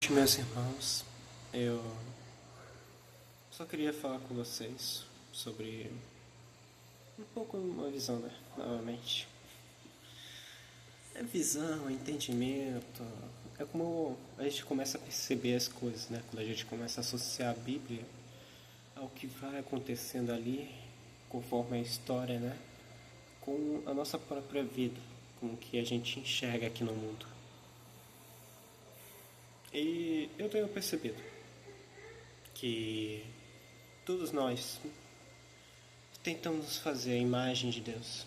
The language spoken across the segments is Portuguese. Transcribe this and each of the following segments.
Meus irmãos, eu só queria falar com vocês sobre um pouco uma visão, né? Novamente. É visão, entendimento, é como a gente começa a perceber as coisas, né? Quando a gente começa a associar a Bíblia ao que vai acontecendo ali, conforme a história, né? Com a nossa própria vida, com o que a gente enxerga aqui no mundo. E eu tenho percebido que todos nós tentamos fazer a imagem de Deus,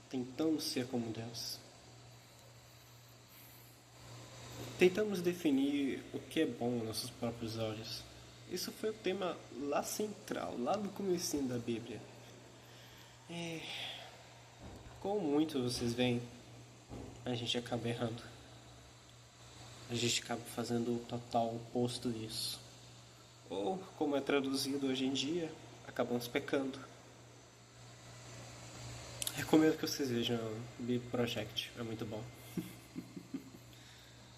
tentamos ser como Deus, tentamos definir o que é bom aos nossos próprios olhos. Isso foi o tema lá central, lá no comecinho da Bíblia. E como muitos vocês veem, a gente acaba errando. A gente acaba fazendo o total oposto disso. Ou, como é traduzido hoje em dia, acabamos pecando. Recomendo que vocês vejam o Bible Project, é muito bom.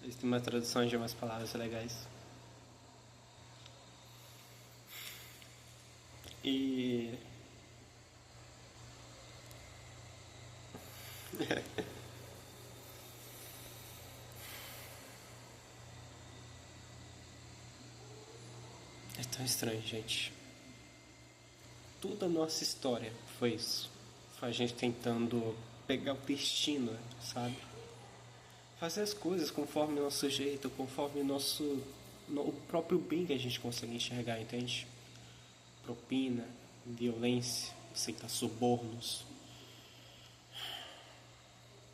Eles têm uma tradução de umas palavras legais. E é tão estranho, gente. Toda a nossa história foi isso. Foi a gente tentando pegar o destino, sabe? Fazer as coisas conforme o nosso jeito, conforme o próprio bem que a gente consegue enxergar, entende? Propina, violência, aceitar subornos.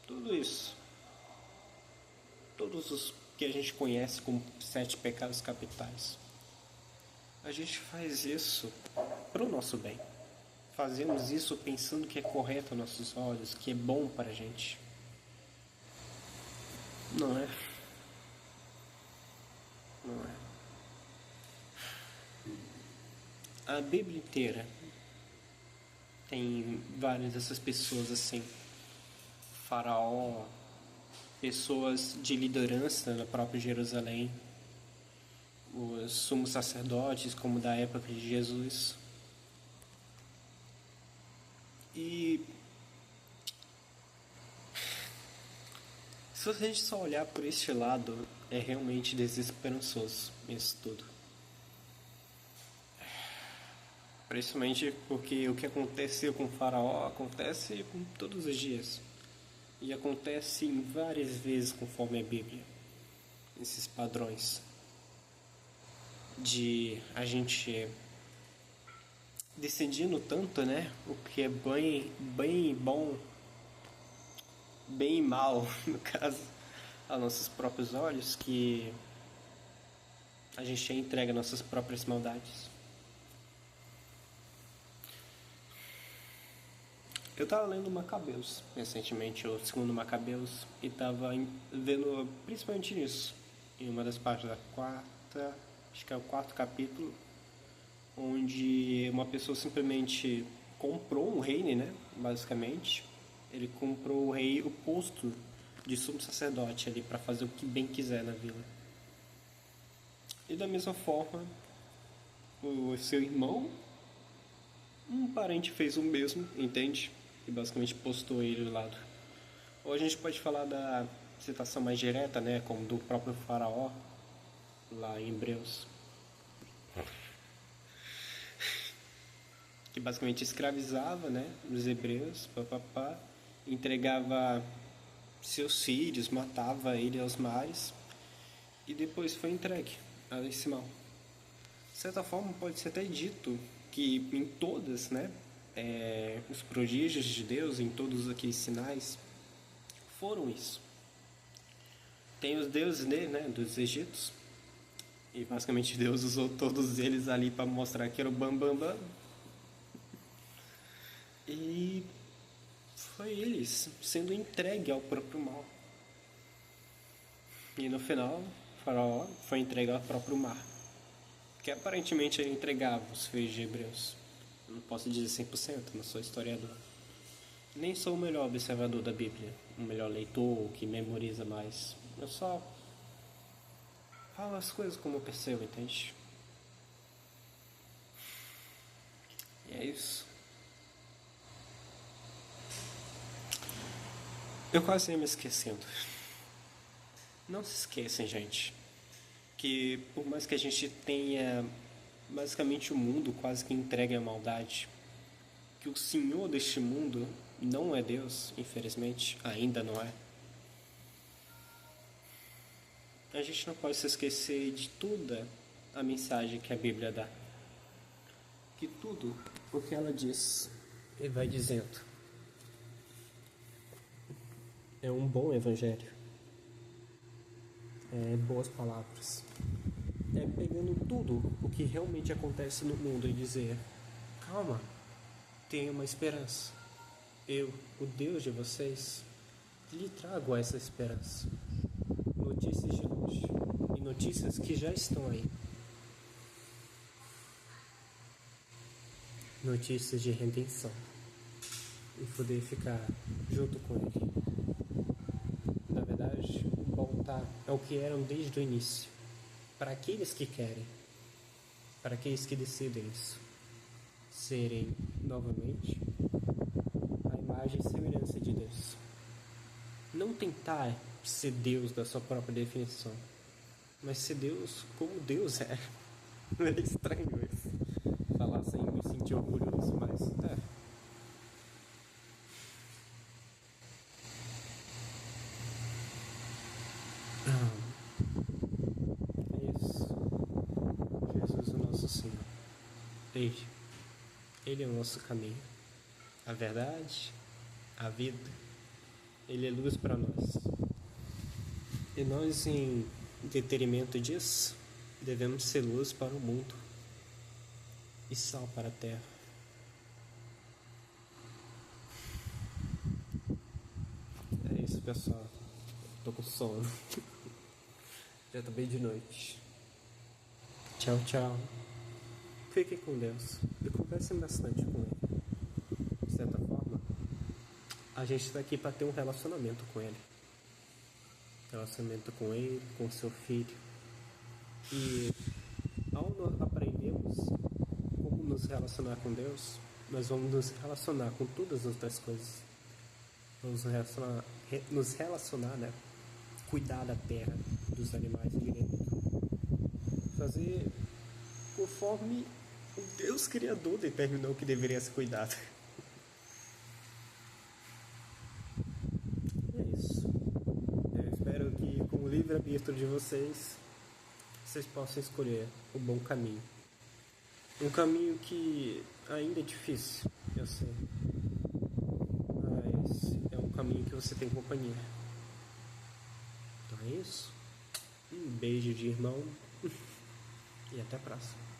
Tudo isso. Todos os que a gente conhece como 7 pecados capitais. A gente faz isso para o nosso bem. Fazemos isso pensando que é correto aos nossos olhos, que é bom para a gente. Não é? Não é. A Bíblia inteira tem várias dessas pessoas assim. Faraó, pessoas de liderança na própria Jerusalém, os sumos sacerdotes, como da época de Jesus. E se a gente só olhar por este lado, é realmente desesperançoso isso tudo. Principalmente porque o que aconteceu com o Faraó acontece todos os dias. E acontece várias vezes conforme a Bíblia. Esses padrões de a gente decidindo tanto, né? O que é bem bom, bem mal, no caso, aos nossos próprios olhos, que a gente entrega nossas próprias maldades. Eu tava lendo Macabeus recentemente, o segundo Macabeus, e tava vendo principalmente isso. Em uma das partes da quarta, acho que é o quarto capítulo, onde uma pessoa simplesmente comprou um reino, né? Basicamente, ele comprou o rei, o posto de sumo sacerdote ali para fazer o que bem quiser na vila. E da mesma forma, o seu irmão, um parente fez o mesmo, entende? E basicamente postou ele do lado. Ou a gente pode falar da citação mais direta, né? Como do próprio faraó, lá em Hebreus. Que basicamente escravizava, né? Os hebreus, papapá. Entregava seus filhos, matava ele aos mares. E depois foi entregue a esse mal. De certa forma, pode ser até dito que em todas, né, os prodígios de Deus, em todos aqueles sinais, foram isso. Tem os deuses dele, né, dos egípcios, e basicamente Deus usou todos eles ali para mostrar que era o bam. E foi eles sendo entregue ao próprio mal. E no final, o faraó foi entregue ao próprio mar, que aparentemente ele entregava os filhos de Hebreus. Eu não posso dizer 100%, não sou historiador. Nem sou o melhor observador da Bíblia, o melhor leitor, que memoriza mais. Eu só falo as coisas como eu percebo, entende? E é isso. Eu quase ia me esquecendo. Não se esqueçam, gente, que por mais que a gente tenha basicamente o mundo quase que entregue à maldade, que o Senhor deste mundo não é Deus, infelizmente, ainda não é. A gente não pode se esquecer de toda a mensagem que a Bíblia dá. Que tudo o que ela diz, ele vai dizendo. É um bom evangelho. É boas palavras. É pegando tudo o que realmente acontece no mundo e dizer: calma, tenha uma esperança. Eu, o Deus de vocês, lhe trago essa esperança. Notícias de luz e notícias que já estão aí. Notícias de redenção e poder ficar junto com Ele. Na verdade, voltar ao que eram desde o início, para aqueles que querem, para aqueles que decidem isso, serem novamente a imagem e semelhança de Deus. Não tentar ser Deus da sua própria definição, mas ser Deus como Deus é. É estranho isso, falar sem me sentir orgulhoso, mas é. É isso. Jesus, o nosso Senhor. Ele é o nosso caminho, a verdade, a vida. Ele é luz para nós. E nós, em detrimento disso, devemos ser luz para o mundo e sal para a terra. É isso, pessoal. Tô com sono. Já tá bem de noite. Tchau, tchau. Fiquem com Deus e conversem bastante com Ele. De certa forma, a gente está aqui para ter um relacionamento com Ele. Relacionamento com Ele, com seu Filho. E ao nós aprendermos como nos relacionar com Deus, nós vamos nos relacionar com todas as outras coisas. Vamos nos relacionar, né? Cuidar da terra, dos animais ali dentro. Fazer conforme o Deus Criador determinou que deveria ser cuidado. É isso. Eu espero que, com o livre-arbítrio de vocês possam escolher o bom caminho. Um caminho que ainda é difícil, eu sei. Mas é um caminho que você tem companhia. Então é isso. Um beijo de irmão e até a próxima.